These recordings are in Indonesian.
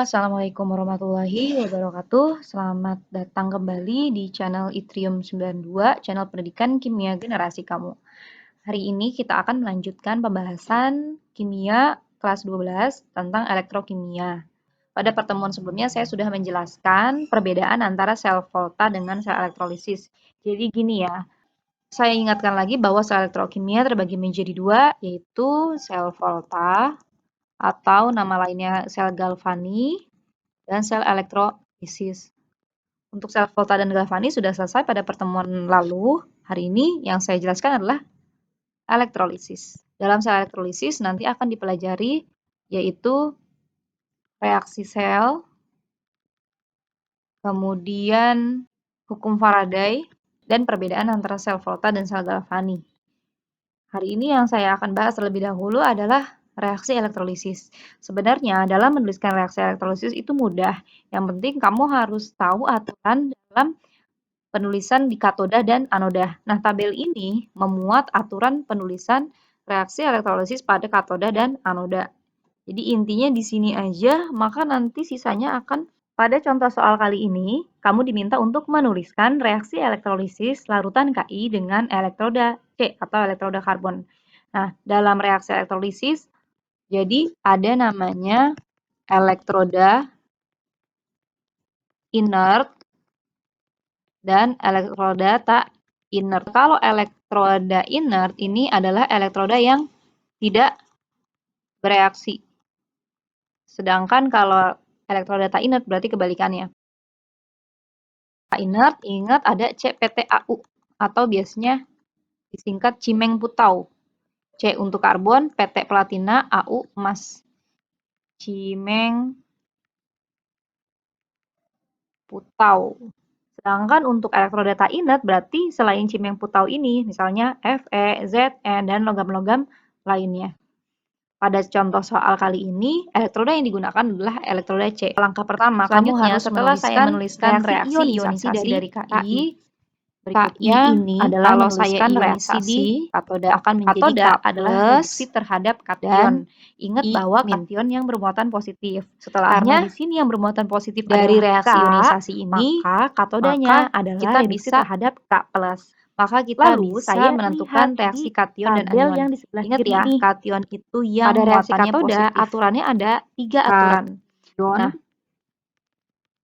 Assalamualaikum warahmatullahi wabarakatuh. Selamat datang kembali di channel Itrium 92, channel pendidikan kimia generasi kamu. Hari ini kita akan melanjutkan pembahasan kimia kelas 12 tentang elektrokimia. Pada pertemuan sebelumnya saya sudah menjelaskan perbedaan antara sel volta dengan sel elektrolisis. Jadi gini ya, saya ingatkan lagi bahwa sel elektrokimia terbagi menjadi dua, yaitu sel volta atau nama lainnya sel Galvani dan sel elektrolisis. Untuk sel volta dan Galvani sudah selesai pada pertemuan lalu. Hari ini yang saya jelaskan adalah elektrolisis. Dalam sel elektrolisis nanti akan dipelajari yaitu reaksi sel, kemudian hukum Faraday, dan perbedaan antara sel volta dan sel Galvani. Hari ini yang saya akan bahas terlebih dahulu adalah reaksi elektrolisis. Sebenarnya dalam menuliskan reaksi elektrolisis itu mudah. Yang penting kamu harus tahu aturan dalam penulisan di katoda dan anoda. Nah, tabel ini memuat aturan penulisan reaksi elektrolisis pada katoda dan anoda. Jadi intinya di sini aja, maka nanti sisanya akan pada contoh soal kali ini, kamu diminta untuk menuliskan reaksi elektrolisis larutan Ki dengan elektroda C atau elektroda karbon. Nah, dalam reaksi elektrolisis, jadi ada namanya elektroda inert dan elektroda tak inert. Kalau elektroda inert ini adalah elektroda yang tidak bereaksi. Sedangkan kalau elektroda tak inert berarti kebalikannya. Tak inert, ingat ada CPTAU atau biasanya disingkat Cimeng Putau. C untuk karbon, PT platina, AU emas. Cimeng Putau. Sedangkan untuk elektroda tak inert berarti selain Cimeng Putau ini, misalnya Fe, Ze, dan logam-logam lainnya. Pada contoh soal kali ini, elektroda yang digugakan adalah elektroda C. Langkah pertama, kamu harus setelah saya menuliskan reaksi ionisasi dari Ki, berikutnya ini adalah kalau saya ionisasi katoda akan menjadi K adalah reduksi terhadap kation. Ingat bahwa kation yang bermuatan positif. Setelahnya di sini yang bermuatan positif dari reaksi ionisasi ini, maka katodanya adalah kita reduksi terhadap K+. Maka kita bisa menentukan reaksi kation dan anion. Yang di sebelah ingat kiri ya, ini, kation itu yang pada reaksi katoda positif. Aturannya ada 3 aturan. Nah,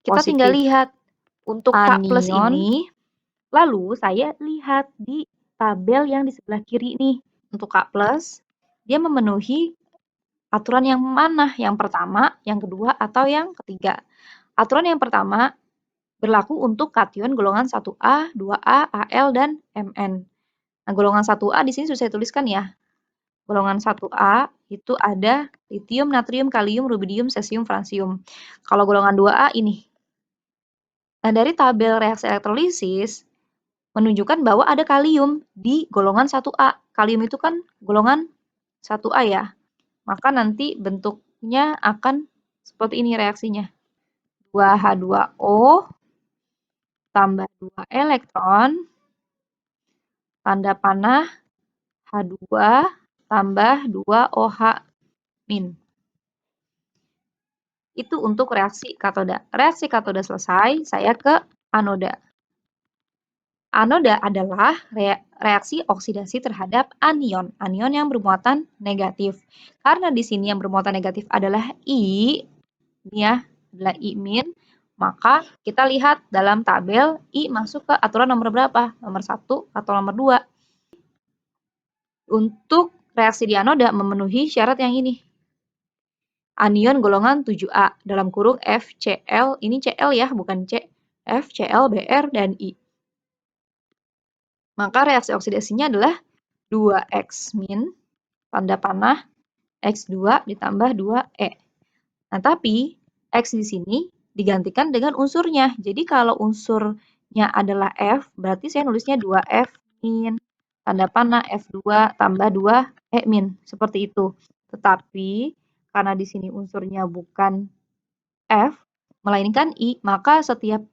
kita tinggal lihat untuk K+ ini. Lalu saya lihat di tabel yang di sebelah kiri nih. Untuk K+, dia memenuhi aturan yang mana? Yang pertama, yang kedua, atau yang ketiga? Aturan yang pertama berlaku untuk kation golongan 1A, 2A, Al, dan Mn. Nah, golongan 1A di sini sudah saya tuliskan ya. Golongan 1A itu ada litium, natrium, kalium, rubidium, cesium, fransium. Kalau golongan 2A ini. Nah, dari tabel reaksi elektrolisis menunjukkan bahwa ada kalium di golongan 1A. Kalium itu kan golongan 1A ya. Maka nanti bentuknya akan seperti ini reaksinya. 2H2O tambah 2 elektron, tanda panah H2 tambah 2 OH-. Itu untuk reaksi katoda. Reaksi katoda selesai, saya ke anoda. Anoda adalah reaksi oksidasi terhadap anion. Anion yang bermuatan negatif. Karena di sini yang bermuatan negatif adalah I, ini ya, adalah I-, maka kita lihat dalam tabel I masuk ke aturan nomor berapa? Nomor 1 atau nomor 2. Untuk reaksi di anoda memenuhi syarat yang ini. Anion golongan 7A dalam kurung FCl, ini Cl ya, bukan C. FCl, Br, dan I. Maka reaksi oksidasinya adalah 2X-, tanda panah, X2 ditambah 2E. Nah, tapi X di sini digantikan dengan unsurnya. Jadi kalau unsurnya adalah F, berarti saya nulisnya 2F-, tanda panah F2 tambah 2E-. Seperti itu. Tetapi karena di sini unsurnya bukan F, melainkan I, maka setiap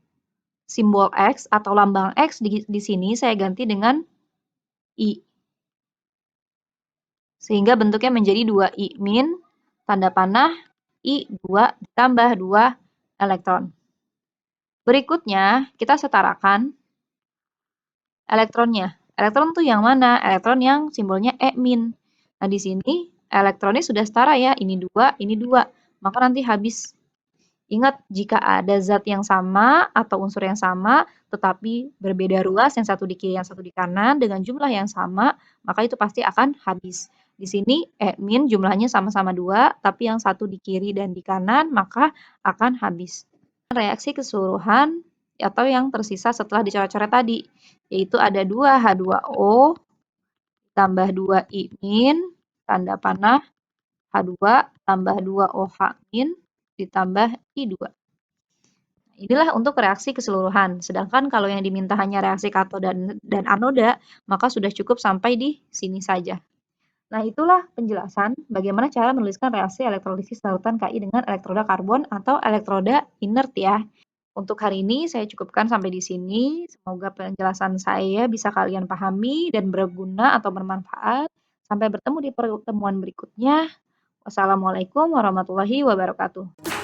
simbol X atau lambang X di sini saya ganti dengan I. Sehingga bentuknya menjadi 2I-, tanda panah I2 ditambah 2 elektron. Berikutnya, kita setarakan elektronnya. Elektron tuh yang mana? Elektron yang simbolnya E-. Nah, di sini elektronnya sudah setara ya, ini 2, ini 2. Maka nanti habis. Ingat, jika ada zat yang sama atau unsur yang sama, tetapi berbeda ruas, yang satu di kiri, yang satu di kanan, dengan jumlah yang sama, maka itu pasti akan habis. Di sini E- jumlahnya sama-sama 2, tapi yang satu di kiri dan di kanan, maka akan habis. Reaksi keseluruhan atau yang tersisa setelah dicoret-coret tadi, yaitu ada 2H2O tambah 2I- tanda panah H2 tambah 2OH- ditambah I2. Inilah untuk reaksi keseluruhan. Sedangkan kalau yang diminta hanya reaksi katoda dan anoda, maka sudah cukup sampai di sini saja. Nah, itulah penjelasan bagaimana cara menuliskan reaksi elektrolisis larutan Ki dengan elektroda karbon atau elektroda inert ya. Untuk hari ini saya cukupkan sampai di sini. Semoga penjelasan saya bisa kalian pahami dan berguna atau bermanfaat. Sampai bertemu di pertemuan berikutnya. Wassalamualaikum warahmatullahi wabarakatuh.